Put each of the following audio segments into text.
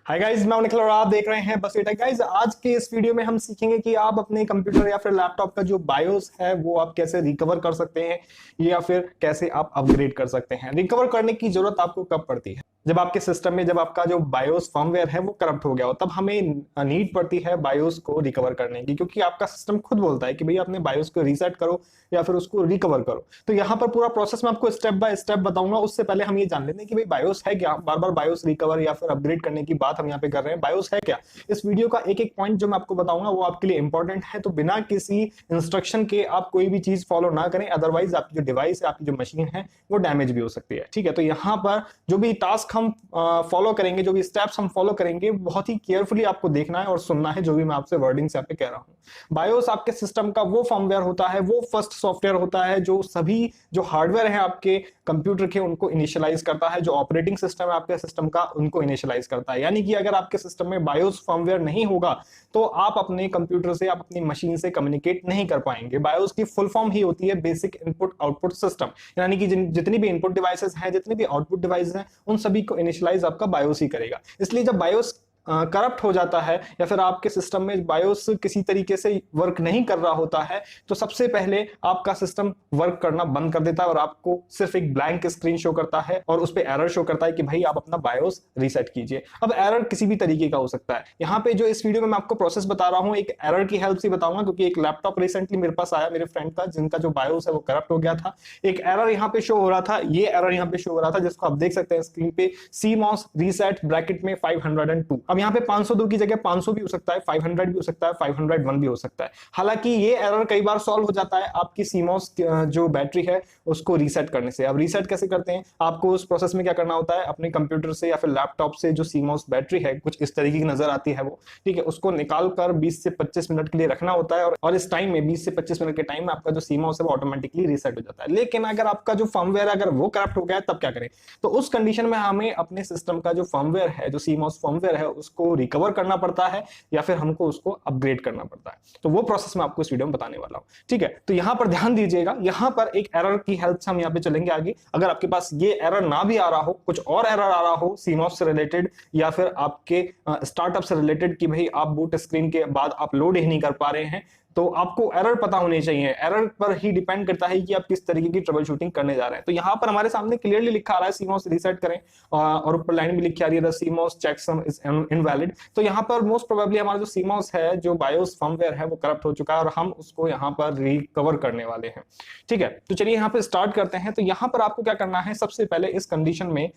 Hi guys, मैं निखिल और आप देख रहे हैं बस एटा। गाइस, आज के इस वीडियो में हम सीखेंगे कि आप अपने कंप्यूटर या फिर लैपटॉप का जो बायोस है वो आप कैसे रिकवर कर सकते हैं या फिर कैसे आप अपग्रेड कर सकते हैं। रिकवर करने की जरूरत आपको कब पड़ती है? जब आपके सिस्टम में जब आपका जो बायोस फर्मवेयर है वो करप्ट हो गया हो, तब हमें नीड पड़ती है बायोस को रिकवर करने की, क्योंकि आपका सिस्टम खुद बोलता है कि भैया अपने बायोस को रीसेट करो या फिर उसको रिकवर करो। तो यहाँ पर पूरा प्रोसेस मैं आपको स्टेप बाय स्टेप बताऊंगा। उससे पहले हम ये जान लेते हैं कि भाई बायोस है क्या। बार बार बायोस रिकवर या फिर अपग्रेड करने की बात हम यहाँ पे कर रहे हैं। बायोस है क्या, इस वीडियो का एक एक पॉइंट जो मैं आपको बताऊंगा वो आपके लिए इंपॉर्टेंट है। तो बिना किसी इंस्ट्रक्शन के आप कोई भी चीज फॉलो ना करें, अदरवाइज आपकी जो डिवाइस है, आपकी जो मशीन है वो डैमेज भी हो सकती है। ठीक है, तो यहाँ पर जो भी टास्क हम फॉलो करेंगे, जो भी स्टेप्स हम फॉलो करेंगे, बहुत ही केयरफुली आपको देखना है और सुनना है जो भी मैं आपसे वर्डिंग्स यहाँ पे कह रहा हूँ। बायोस आपके सिस्टम का वो फर्मवेयर होता है, वो फर्स्ट सॉफ्टवेयर होता है जो सभी जो हार्डवेयर है आपके कंप्यूटर के उनको इनिशियलाइज करता है, जो ऑपरेटिंग सिस्टम है आपके सिस्टम का उनको इनिशियलाइज करता है। यानी कि अगर आपके सिस्टम में बायोस फर्मवेयर नहीं होगा तो आप अपने कंप्यूटर से, आप अपनी मशीन से कम्युनिकेट नहीं कर पाएंगे। बायोस की फुल फॉर्म ही होती है बेसिक इनपुट आउटपुट सिस्टम, यानी कि जितनी भी इनपुट डिवाइसेस हैं, जितनी भी आउटपुट डिवाइसेस हैं, उन सभी को इनिशियलाइज आपका बायोस ही करेगा। इसलिए जब बायोस करप्ट हो जाता है या फिर आपके सिस्टम में बायोस किसी तरीके से वर्क नहीं कर रहा होता है, तो सबसे पहले आपका सिस्टम वर्क करना बंद कर देता है और आपको सिर्फ एक ब्लैंक स्क्रीन शो करता है और उस पर एरर शो करता है कि भाई आप अपना बायोस रीसेट कीजिए। अब एरर किसी भी तरीके का हो सकता है। यहाँ पे जो इस वीडियो में मैं आपको प्रोसेस बता रहा हूँ, एक एरर की हेल्प से बताऊंगा, क्योंकि एक लैपटॉप रिसेंटली मेरे पास आया मेरे फ्रेंड का, जिनका जो बायोस है वो करप्ट हो गया था। एक एरर यहाँ पे शो हो रहा था, ये एरर यहाँ पे शो हो रहा था जिसको आप देख सकते हैं स्क्रीन पे, CMOS रीसेट ब्रैकेट में 502। अब यहाँ पे 502 की जगह 500 भी हो सकता है, 500 भी हो सकता है, 501 भी हो सकता है। हालांकि ये एरर कई बार सॉल्व हो जाता है आपकी CMOS जो बैटरी है उसको रीसेट करने से। अब रीसेट कैसे करते हैं, आपको उस प्रोसेस में क्या करना होता है, अपने कंप्यूटर से या फिर लैपटॉप से जो CMOS बैटरी है, कुछ इस तरीके की नजर आती है वो, ठीक है, उसको निकाल कर 20 से 25 मिनट के लिए रखना होता है और इस टाइम में 20 से 25 मिनट के टाइम में आपका जो CMOS है वो ऑटोमेटिकली रीसेट हो जाता है। लेकिन अगर आपका जो फर्मवेयर अगर वो करप्ट हो गया है तब क्या करें? तो उस कंडीशन में हमें अपने सिस्टम का जो फर्मवेयर है, जो CMOS फर्मवेयर है, उसको रिकवर करना पड़ता है या फिर हमको उसको अपग्रेड करना पड़ता है। तो वो प्रोसेस मैं आपको इस वीडियो में बताने वाला हूं। ठीक है, तो यहां पर ध्यान दीजिएगा, यहां पर एक एरर की हेल्प से हम यहां पे चलेंगे आगे। अगर आपके पास ये एरर ना भी आ रहा हो, कुछ और एरर आ रहा हो CMOS से रिलेटेड या फिर आपके स्टार्टअप से रिलेटेड कि भाई आप बूट स्क्रीन के बाद आप लोड ही नहीं कर पा रहे हैं, तो आपको एरर पता होनी चाहिए। एरर पर ही डिपेंड करता है कि आप किस तरीके की ट्रबल शूटिंग करने जा रहे हैं। तो यहाँ पर हमारे सामने क्लियरली लिखा आ रहा है CMOS रीसेट करें और ऊपर लाइन भी लिखी आ रही है CMOS चेकसम इज इनवैलिड। तो यहाँ पर मोस्ट प्रोबेबली हमारा जो CMOS है, जो बायोस फर्मवेयर है, वो करप्ट हो चुका है और हम उसको यहाँ पर रिकवर करने वाले हैं। ठीक है, तो चलिए यहाँ पे स्टार्ट करते हैं। तो यहाँ पर आपको क्या करना है, सबसे पहले इस कंडीशन में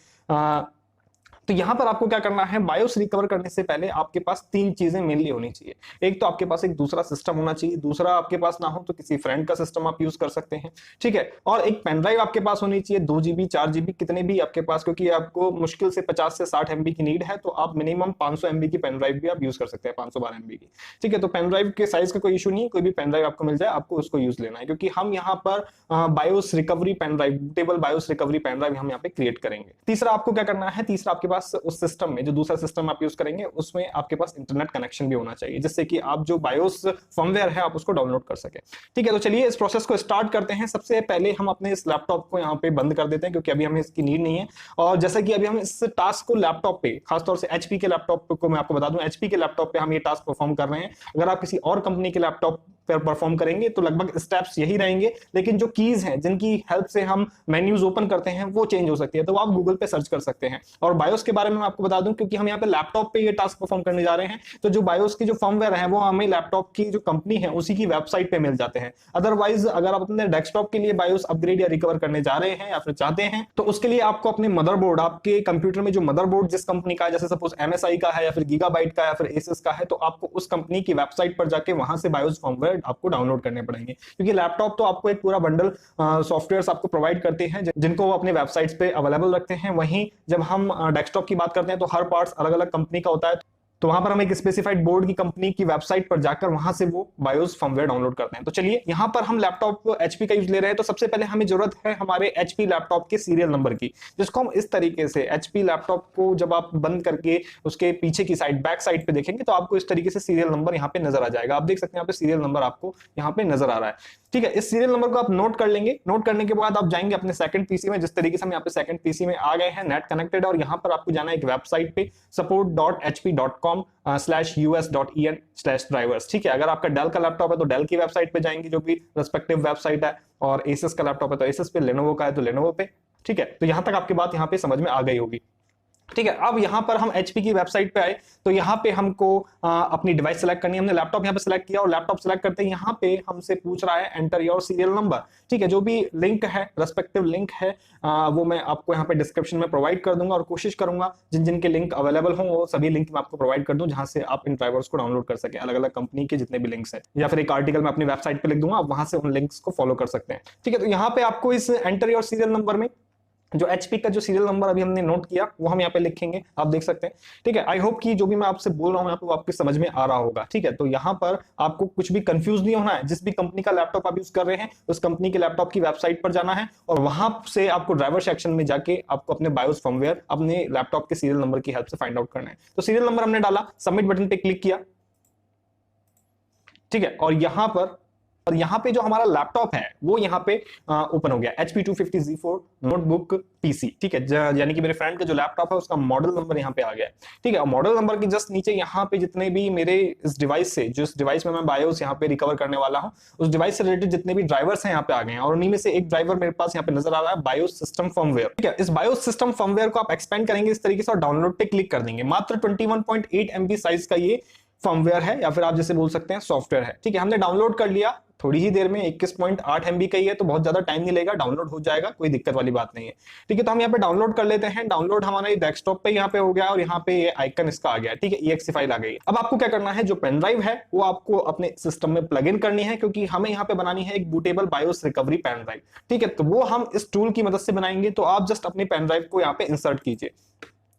तो यहां पर आपको क्या करना है, बायोस रिकवर करने से पहले आपके पास तीन चीजें मेनली होनी चाहिए। एक तो आपके पास एक दूसरा सिस्टम होना चाहिए, दूसरा आपके पास ना हो तो किसी फ्रेंड का सिस्टम आप यूज कर सकते हैं। ठीक है, और एक पेन ड्राइव आपके पास होनी चाहिए, 2 GB 4 GB कितने भी आपके पास, क्योंकि आपको मुश्किल से 50 से 60 MB की नीड है, तो आप मिनिमम 500 MB की पेन ड्राइव भी आप यूज कर सकते हैं, 512 MB की। ठीक है, तो पेन ड्राइव के साइज का कोई इशू नहीं है, कोई भी पेन ड्राइव आपको मिल जाए, आपको उसको यूज लेना है, क्योंकि हम यहाँ पर BIOS recovery pen drive, bootable BIOS recovery pen drive हम यहाँ पे क्रिएट करेंगे। तीसरा आपको क्या करना है, तीसरा आपके पास उस सिस्टम जो दूसरा सिस्टम आप यूज करेंगे उसमें आपके पास इंटरनेट कनेक्शन भी होना चाहिए, जिससे कि आप जो बायोस फर्मवेयर है आप उसको डाउनलोड कर सके। ठीक है, तो चलिए इस प्रोसेस को स्टार्ट करते हैं। सबसे पहले हम अपने इस लैपटॉप को यहाँ पे बंद कर देते हैं, क्योंकि अभी हमें इसकी नीड नहीं है। और जैसा कि अभी हम इस टास्क को लैपटॉप पे, खासतौर से HP के लैपटॉप को मैं आपको बता दूं, HP के लैपटॉप पे हम ये टास्क परफॉर्म कर रहे हैं। अगर आप किसी और कंपनी के लैपटॉप पर परफॉर्म करेंगे तो लगभग स्टेप्स यही रहेंगे, लेकिन जो कीज हैं जिनकी हेल्प से हम मेन्यूज ओपन करते हैं वो चेंज हो सकती है। तो आप गूगल पे सर्च कर सकते हैं। और बायोस के बारे में मैं आपको बता दूं, क्योंकि हम यहाँ पे लैपटॉप पे ये टास्क परफॉर्म करने जा रहे हैं, तो जो बायोस की जो फर्मवेयर है वो हमें लैपटॉप की जो कंपनी है उसी की वेबसाइट पे मिल जाते हैं। अदरवाइज अगर आप अपने डेस्कटॉप के लिए बायोस अपग्रेड या रिकवर करने जा रहे हैं या फिर चाहते हैं, तो उसके लिए आपको अपने मदरबोर्ड, आपके कंप्यूटर में जो मदरबोर्ड जिस कंपनी का है, जैसे सपोज MSI का है या फिर गीगाबाइट का है या फिर एसस का है, तो आपको उस कंपनी की वेबसाइट पर जाके वहां से बायोस फर्मवेयर आपको डाउनलोड करने पड़ेंगे, क्योंकि लैपटॉप तो आपको एक पूरा बंडल सॉफ्टवेयर्स आपको प्रोवाइड करते हैं जिनको वो अपने वेबसाइट्स पे अवेलेबल रखते हैं। वहीं जब हम डेस्कटॉप की बात करते हैं तो हर पार्ट्स अलग अलग कंपनी का होता है। तो वहां पर हम एक स्पेसिफाइड बोर्ड की कंपनी की वेबसाइट पर जाकर वहां से वो बायोस फर्मवेयर डाउनलोड करते हैं। तो चलिए यहां पर हम लैपटॉप एचपी का यूज ले रहे हैं, तो सबसे पहले हमें जरूरत है हमारे एचपी लैपटॉप के सीरियल नंबर की, जिसको हम इस तरीके से एचपी लैपटॉप को जब आप बंद करके उसके पीछे की साइड बैक साइड पे देखेंगे तो आपको इस तरीके से सीरियल नंबर यहाँ पे नजर आ जाएगा। आप देख सकते हैं यहाँ पे सीरियल नंबर आपको यहाँ पे नजर आ रहा है। ठीक है, इस सीरियल नंबर को आप नोट कर लेंगे। नोट करने के बाद आप जाएंगे अपने सेकंड पीसी में, जिस तरीके से हम यहाँ पे सेकंड पीसी में आ गए हैं, नेट कनेक्टेड, और यहाँ पर आपको जाना है एक वेबसाइट पे support.hp.com/us.en/drivers। ठीक है, अगर आपका डेल का लैपटॉप है तो डेल की वेबसाइट पे जाएंगे जो भी रेस्पेक्टिव वेबसाइट है, और एसएस का लैपटॉप है तो एसएस पे, लेनोवो का है तो लेनोवो पे। ठीक है, तो यहां तक आपकी बात यहाँ पे समझ में आ गई होगी। ठीक है, अब यहां पर हम एचपी की वेबसाइट पे आए तो यहाँ पे हमको अपनी डिवाइस सेलेक्ट करनी है। हमने लैपटॉप यहाँ पे सेलेक्ट किया और लैपटॉप सेलेक्ट करते हैं यहाँ पे हमसे पूछ रहा है एंटर योर सीरियल नंबर। ठीक है, जो भी लिंक है, रेस्पेक्टिव लिंक है, वो मैं आपको यहाँ पे डिस्क्रिप्शन में प्रोवाइड कर दूंगा, और कोशिश करूंगा जिन जिन के लिंक अवेलेबल हो वो सभी लिंक मैं आपको प्रोवाइड कर दूं, जहां से आप इन ड्राइवर्स को डाउनलोड कर सके, अलग अलग कंपनी के जितने भी लिंक्स है, या फिर एक आर्टिकल मैं अपनी वेबसाइट पे लिख दूंगा, आप वहां से उन लिंक्स को फॉलो कर सकते हैं। ठीक है, तो यहाँ पे आपको इस एंटर योर सीरियल नंबर में जो एचपी का जो सीरियल नंबर अभी हमने नोट किया वो हम यहाँ पे लिखेंगे, आप देख सकते हैं। ठीक है, आई होप कि जो भी मैं आपसे बोल रहा हूँ यहाँ पे वो आपके समझ में आ रहा होगा। ठीक है, तो यहाँ पर आपको कुछ भी कंफ्यूज नहीं होना है। जिस भी कंपनी का लैपटॉप आप यूज कर रहे हैं उस कंपनी के लैपटॉप की वेबसाइट पर जाना है, और वहां से आपको ड्राइवर सेक्शन में जाके आपको अपने बायोस फर्मवेयर अपने लैपटॉप के सीरियल नंबर की हेल्प से फाइंड आउट करना है। तो सीरियल नंबर हमने डाला, सबमिट बटन पे क्लिक किया। ठीक है, और यहाँ पे जो हमारा लैपटॉप है वो यहाँ पे ओपन हो गया, HP 250Z4 नोटबुक पीसी। ठीक है, यानी कि मेरे फ्रेंड का जो लैपटॉप है उसका मॉडल नंबर यहाँ पे आ गया है। ठीक है, और मॉडल नंबर के जस्ट नीचे यहाँ पे जितने भी मेरे इस डिवाइस से, जिस डिवाइस में मैं बायोस यहाँ पे रिकवर करने वाला हूँ, उस डिवाइस से रिलेटेड जितने भी ड्राइवर्स हैं यहाँ पे आ गए हैं, और उन्हीं में से एक ड्राइवर मेरे पास यहाँ पे नजर आ रहा है, बायोस सिस्टम फर्मवेयर। ठीक है, इस बायोस सिस्टम फर्मवेयर को आप एक्सपेंड करेंगे इस तरीके से और डाउनलोड पे क्लिक कर देंगे। मात्र 21.8 MB साइज का ये फर्मवेयर है, या फिर आप जैसे बोल सकते हैं सॉफ्टवेयर है। ठीक है, हमने डाउनलोड कर लिया थोड़ी ही देर में, 21.8 MB का ही है तो बहुत ज्यादा टाइम नहीं लगेगा, डाउनलोड हो जाएगा, कोई दिक्कत वाली बात नहीं है। ठीक है, तो हम यहाँ पे डाउनलोड कर लेते हैं। डाउनलोड हमारे डेस्कटॉप पे यहाँ पे हो गया, और यहाँ पे ये आइकन इसका आ गया। ठीक है, EXE फाइल आ गई। अब आपको क्या करना है, जो पेन ड्राइव है वो आपको अपने सिस्टम में प्लग इन करनी है, क्योंकि हमें यहाँ पे बनानी है एक bootable BIOS recovery pen drive. ठीक है, तो वो हम इस टूल की मदद से बनाएंगे। तो आप जस्ट अपनी पेन ड्राइव को यहाँ पे इंसर्ट कीजिए।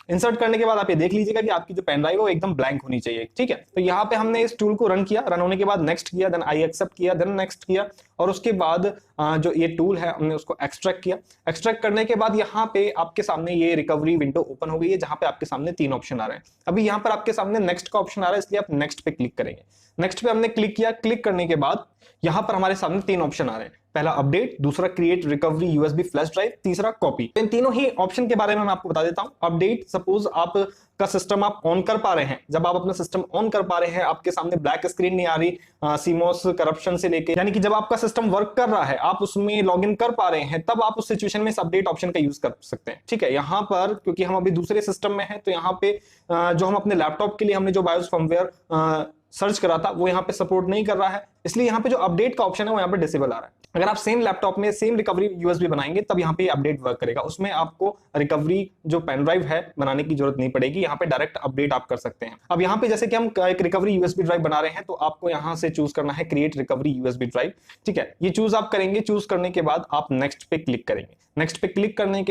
इंसर्ट करने के बाद आप ये देख लीजिएगा कि आपकी जो पेन ड्राइव है वो एकदम ब्लैंक होनी चाहिए। ठीक है, तो यहाँ पे हमने इस टूल को रन किया, रन होने के बाद नेक्स्ट किया, देन आई एक्सेप्ट किया, देन नेक्स्ट किया, और उसके बाद जो ये टूल है हमने उसको एक्सट्रैक्ट किया। एक्सट्रैक्ट करने के बाद यहाँ पे आपके सामने ये रिकवरी विंडो ओपन हो गई है, जहां पे आपके सामने 3 ऑप्शन आ रहे हैं। अभी यहाँ पर आपके सामने नेक्स्ट का ऑप्शन आ रहा है, इसलिए आप नेक्स्ट पे क्लिक करेंगे। नेक्स्ट पे हमने क्लिक किया। क्लिक करने के बाद यहाँ पर हमारे सामने 3 ऑप्शन आ रहे हैं, पहला अपडेट, दूसरा create recovery USB flash drive, तीसरा कॉपी। इन तीनों ही ऑप्शन के बारे में मैं आपको बता देता हूं। अपडेट, सपोज आप का सिस्टम आप ऑन कर पा रहे हैं, जब आप अपना सिस्टम ऑन कर पा रहे हैं आपके सामने ब्लैक स्क्रीन नहीं आ रही, सीमोस करप्शन से लेके, यानी कि जब आपका सिस्टम वर्क कर रहा है, आप उसमें लॉगिन कर पा रहे हैं, तब आप उस सिचुएशन में इस अपडेट ऑप्शन का यूज कर सकते हैं। ठीक है, यहाँ पर क्योंकि हम अभी दूसरे सिस्टम में हैं, तो यहाँ पे जो हम अपने लैपटॉप के लिए हमने जो बायोस फर्मवेयर सर्च करा था वो यहाँ पे सपोर्ट नहीं कर रहा है, इसलिए यहाँ पे जो अपडेट का ऑप्शन है वो यहाँ पे डिसेबल आ रहा है। अगर आप सेम लैपटॉप में सेम रिकवरी यूएसबी बनाएंगे तब यहाँ पे अपडेट वर्क करेगा, उसमें आपको रिकवरी जो पेन ड्राइव है बनाने की जरूरत नहीं पड़ेगी, यहाँ पे डायरेक्ट अपडेट आप कर सकते हैं। अब यहाँ पे जैसे कि हम एक रिकवरी यूएसबी ड्राइव बना रहे हैं, तो आपको यहाँ से चूज करना है क्रिएट रिकवरी यूएसबी ड्राइव। ठीक है, ये चूज आप करेंगे। चूज करने के बाद आप नेक्स्ट पे क्लिक करेंगे। नेक्स्ट पे क्लिक करने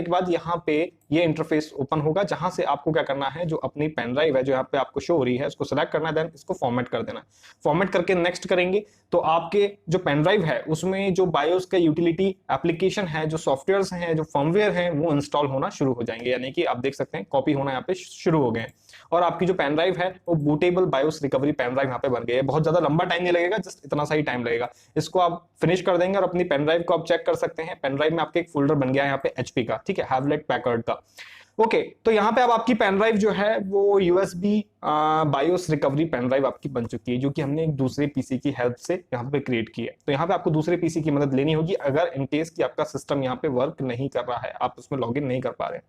के बाद यहाँ पे ये इंटरफेस ओपन होगा, जहां से आपको क्या करना है, जो अपनी पेन ड्राइव है जो यहाँ पे आपको शो हो रही है उसको सिलेक्ट करना है, देन इसको फॉर्मेट कर देना। फॉर्मेट करके नेक्स्ट करेंगे तो आपके जो पेन ड्राइव है उसमें जो बायोस का यूटिलिटी एप्लीकेशन है, जो सॉफ्टवेयर्स हैं, जो फर्मवेयर हैं, वो इंस्टॉल होना शुरू हो जाएंगे, यानी कि आप देख सकते हैं कॉपी होना यहाँ पे शुरू हो गए, और आपकी जो पेन ड्राइव है वो bootable BIOS recovery pen drive यहाँ पे बन गई है। बहुत ज्यादा लंबा टाइम नहीं लगेगा, जस्ट इतना सा ही टाइम लगेगा। इसको आप फिनिश कर देंगे और अपनी पेन ड्राइव को आप चेक कर सकते हैं। पेन ड्राइव में आपके एक फोल्डर बन गया है यहाँ पे एचपी का, ठीक है, हैवलेट पैकर्ड का। ओके, तो यहाँ पे अब आपकी पेन ड्राइव जो है वो USB BIOS recovery pen drive आपकी बन चुकी है, जो कि हमने एक दूसरे पीसी की हेल्प से यहाँ पे क्रिएट की है। तो यहाँ पे आपको दूसरे पीसी की मदद लेनी होगी अगर इन केस कि आपका सिस्टम यहाँ पे वर्क नहीं कर रहा है, आप उसमें लॉगिन नहीं कर पा रहे हैं।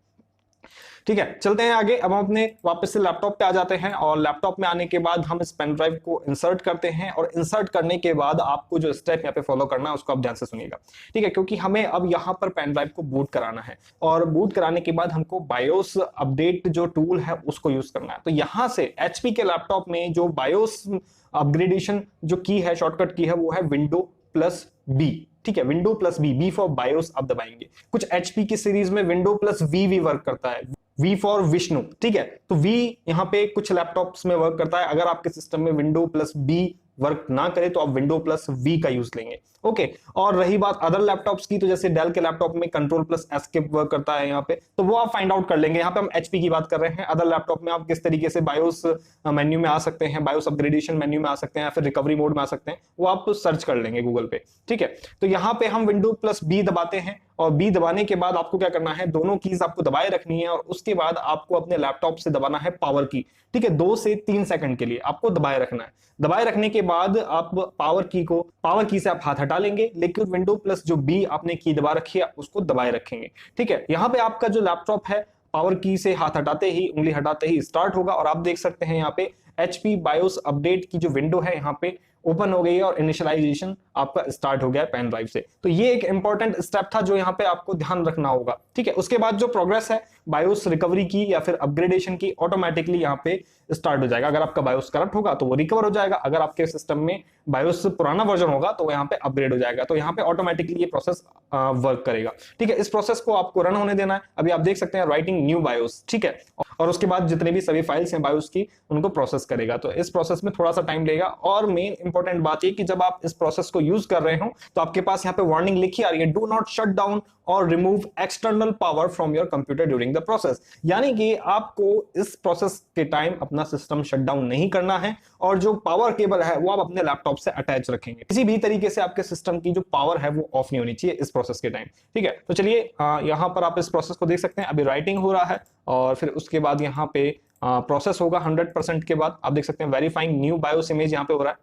ठीक है, चलते हैं आगे। अब हम अपने वापस से लैपटॉप पे आ जाते हैं, और लैपटॉप में आने के बाद हम इस पेन ड्राइव को इंसर्ट करते हैं, और इंसर्ट करने के बाद आपको जो स्टेप यहाँ पे फॉलो करना है उसको आप ध्यान से सुनिएगा। ठीक है, क्योंकि हमें अब यहाँ पर पेन ड्राइव को बूट कराना है, और बूट कराने के बाद हमको बायोस अपडेट जो टूल है उसको यूज करना है। तो यहाँ से एचपी के लैपटॉप में जो बायोस अपग्रेडेशन जो की है, शॉर्टकट की है, वो है Window+B। ठीक है, Window+B, B फॉर बायोस आप दबाएंगे। कुछ एचपी की सीरीज में Window+V भी वर्क करता है, वी फॉर विष्णु, ठीक है। तो वी यहाँ पे कुछ लैपटॉप्स में वर्क करता है, अगर आपके सिस्टम में विंडो प्लस बी वर्क ना करे तो आप विंडो प्लस वी का यूज लेंगे, ओके। और रही बात अदर लैपटॉप्स की, तो जैसे डेल के लैपटॉप में कंट्रोल प्लस एस्केप वर्क करता है यहाँ पे, तो वो आप फाइंड आउट कर लेंगे। यहाँ पे हम एचपी की बात कर रहे हैं, अदर लैपटॉप में आप किस तरीके से बायोस मेन्यू में आ सकते हैं, बायोस अपग्रेडेशन मेन्यू में आ सकते हैं, या फिर रिकवरी मोड में आ सकते हैं, वो आप सर्च कर लेंगे गूगल पे, ठीक है। तो यहाँ पे हम विंडो प्लस बी दबाते हैं, और बी दबाने के बाद आपको क्या करना है, दोनों कीज आपको दबाए रखनी है, और उसके बाद आपको अपने लैपटॉप से दबाना है पावर की, ठीक है। 2 से 3 सेकंड के लिए आपको दबाए रखना है। दबाए रखने के बाद आप पावर की से आप हाथ हटा लेंगे, लेकिन विंडो प्लस जो बी आपने की दबा रखी है उसको दबाए रखेंगे, ठीक है। यहाँ पे आपका जो लैपटॉप है पावर की से हाथ हटाते ही, उंगली हटाते ही स्टार्ट होगा, और आप देख सकते हैं यहाँ पे HP बायोस अपडेट की जो विंडो है यहाँ पे ओपन हो गई है, और इनिशियलाइजेशन आपका स्टार्ट हो गया है पेन ड्राइव से। तो ये एक इंपॉर्टेंट स्टेप था जो यहाँ पे आपको ध्यान रखना होगा, ठीक है। उसके बाद जो प्रोग्रेस है बायोस रिकवरी की या फिर अपग्रेडेशन की, ऑटोमेटिकली यहाँ पे स्टार्ट हो जाएगा। अगर आपका बायोस करप्ट होगा तो वो रिकवर हो जाएगा, अगर आपके सिस्टम में बायोस पुराना वर्जन होगा तो यहाँ पे अपग्रेड हो जाएगा। तो यहाँ पे ऑटोमेटिकली ये प्रोसेस वर्क करेगा, ठीक है। इस प्रोसेस को आपको रन होने देना है। अभी आप देख सकते हैं राइटिंग न्यू बायोस, ठीक है, और उसके बाद जितने भी सभी फाइल्स हैं बायोस की उनको प्रोसेस करेगा। तो इस प्रोसेस में थोड़ा सा टाइम लेगा, और मेन इंपॉर्टेंट बात ये कि जब आप इस प्रोसेस को यूज कर रहे हो तो आपके पास यहाँ पे वार्निंग लिखी आ रही है, डू नॉट शट डाउन और remove external power from your computer during the process. यानी कि आपको इस प्रोसेस के टाइम अपना सिस्टम शट डाउन नहीं करना है, और जो पावर केबल है वो आप अपने लैपटॉप से अटैच रखेंगे। किसी भी तरीके से आपके सिस्टम की जो पावर है वो ऑफ नहीं होनी चाहिए इस प्रोसेस के टाइम, ठीक है। तो चलिए यहाँ पर आप इस प्रोसेस को देख सकते हैं, अभी राइटिंग हो रहा है, और फिर उसके बाद यहाँ पे प्रोसेस होगा 100% के बाद। आप देख सकते हैं वेरीफाइंग न्यू बायोस इमेज यहाँ पे हो रहा है,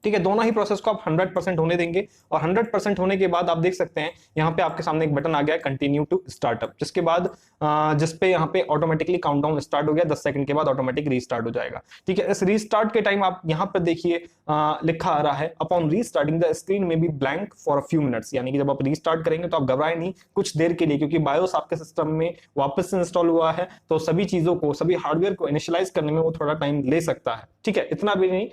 ठीक है। दोनों ही प्रोसेस को आप 100% होने देंगे, और 100% होने के बाद आप देख सकते हैं यहाँ पे आपके सामने एक बटन आ गया है कंटिन्यू टू स्टार्टअप, जिसके बाद जिसपे यहाँ पे ऑटोमेटिकली काउंटडाउन स्टार्ट हो गया, 10 सेकंड के बाद ऑटोमेटिक रीस्टार्ट हो जाएगा, ठीक है। इस रीस्टार्ट के टाइम आप यहाँ पर देखिए लिखा आ रहा है अपॉन रीस्टार्टिंग द स्क्रीन में B blank for a few minutes, यानी कि जब आप रीस्टार्ट करेंगे तो आप घबराए नहीं कुछ देर के लिए, क्योंकि बायोस आपके सिस्टम में वापस से इंस्टॉल हुआ है, तो सभी चीजों को, सभी हार्डवेयर को इनिशियलाइज करने में वो थोड़ा टाइम ले सकता है, ठीक है। इतना भी नहीं,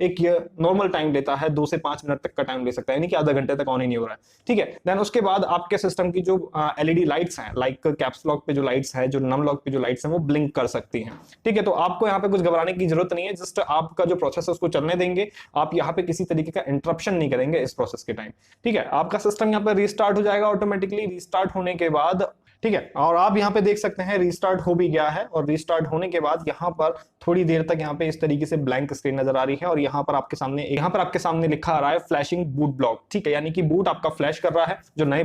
एक नॉर्मल टाइम लेता है, 2 से 5 मिनट तक का टाइम ले सकता है, यानी कि आधा घंटे तक ऑन ही नहीं हो रहा है, ठीक है। देन उसके बाद आपके सिस्टम की जो एलईडी लाइट्स हैं, लाइक कैप्स लॉक पे जो लाइट्स है, जो नम लॉक पे जो लाइट्स हैं, वो ब्लिंक कर सकती हैं, ठीक है। तो आपको यहाँ पे कुछ घबराने की जरूरत नहीं है, जस्ट आपका जो प्रोसेस है उसको चलने देंगे, आप यहाँ पे किसी तरीके का इंटरप्शन नहीं करेंगे इस प्रोसेस के टाइम, ठीक है। आपका सिस्टम यहाँ पे रीस्टार्ट हो जाएगा ऑटोमेटिकली। रीस्टार्ट होने के बाद, ठीक है, और आप यहाँ पे देख सकते हैं रीस्टार्ट हो भी गया है, और रीस्टार्ट होने के बाद यहाँ पर थोड़ी देर तक यहाँ पे इस तरीके से ब्लैंक स्क्रीन नजर आ रही है, और यहाँ पर आपके सामने लिखा आ रहा है फ्लैशिंग बूट ब्लॉक, ठीक है, यानी कि बूट आपका फ्लैश कर रहा है, जो नए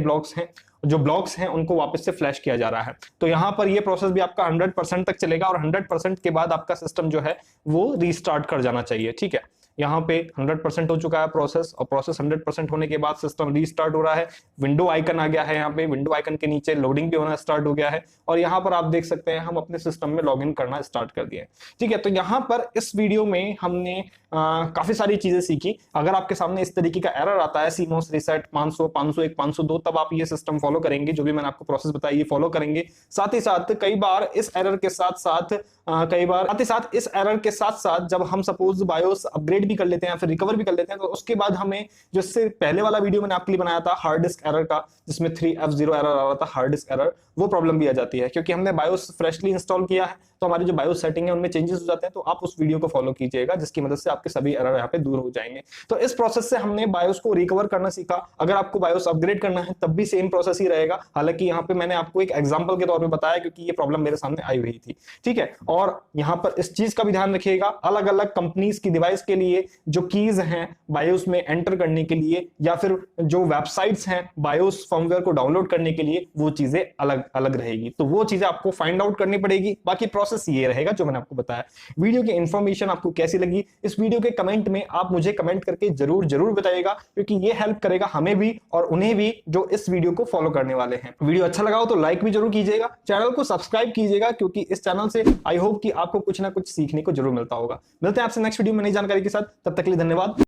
ब्लॉक्स हैं उनको वापस से फ्लैश किया जा रहा है। तो यहाँ पर ये प्रोसेस भी आपका 100% तक चलेगा, और 100% के बाद आपका सिस्टम जो है वो रीस्टार्ट कर जाना चाहिए, ठीक है। यहाँ पे 100% हो चुका है प्रोसेस, और प्रोसेस 100% होने के बाद सिस्टम रीस्टार्ट हो रहा है। विंडो आइकन आ गया है, यहाँ पे विंडो आइकन के नीचे लोडिंग भी होना स्टार्ट हो गया है, और यहाँ पर आप देख सकते हैं हम अपने सिस्टम में लॉगिन करना स्टार्ट कर दिए, ठीक है। तो यहाँ पर इस वीडियो में हमने काफी सारी चीजें सीखी। अगर आपके सामने इस तरीके का एरर आता है CMOS रीसेट 500, 501, 502, तब आप ये सिस्टम फॉलो करेंगे, जो भी मैंने आपको प्रोसेस बताई ये फॉलो करेंगे। साथ ही साथ कई बार इस एरर के साथ जब हम सपोज बायोस अपग्रेड भी कर लेते हैं, फिर रिकवर भी कर लेते हैं, तो उसके बाद हमें जो इससे पहले वाला वीडियो मैंने आपके लिए बनाया था हार्ड डिस्क एरर का, जिसमें 3F0 एरर आ रहा था, हार्ड डिस्क एरर, वो प्रॉब्लम भी आ जाती है, क्योंकि हमने बायोस फ्रेशली इंस्टॉल किया है, तो हमारी जो बायोस सेटिंग है उनमें चेंजेस हो जाते हैं। तो आप उस वीडियो को फॉलो कीजिएगा, जिसकी मदद से आपके सभी एरर यहाँ पे दूर हो जाएंगे। तो इस प्रोसेस से हमने बायोस को रिकवर करना सीखा। अगर आपको बायोस अपग्रेड करना है तब भी सेम प्रोसेस ही रहेगा, हालांकि यहाँ पे मैंने आपको एक एग्जांपल के तौर पे बताया, क्योंकि ये प्रॉब्लम मेरे सामने आई हुई थी, ठीक है। और यहाँ पर इस चीज का भी ध्यान रखिएगा, अलग अलग कंपनीज की डिवाइस के लिए जो कीज हैं बायोस में एंटर करने के लिए, या फिर जो वेबसाइट्स हैं बायोस फर्मवेयर को डाउनलोड करने के लिए, वो चीजें अलग अलग रहेगी। तो वो चीजें आपको फाइंड आउट करनी पड़ेगी। बाकी प्रोसेस ये रहेगा जो मैंने आपको बताया। वीडियो की इंफॉर्मेशन आपको कैसी लगी, इस वीडियो के कमेंट में आप मुझे कमेंट करके जरूर बताइएगा, क्योंकि ये हेल्प करेगा हमें भी और उन्हें भी जो इस वीडियो को फॉलो करने वाले हैं। वीडियो अच्छा लगा हो तो लाइक भी जरूर कीजिएगा, चैनल को सब्सक्राइब कीजिएगा, क्योंकि इस चैनल से आई होप कि आपको कुछ ना कुछ सीखने को जरूर मिलता होगा। मिलते हैं आपसे नेक्स्ट वीडियो में नई जानकारी के साथ, तब तक के लिए धन्यवाद।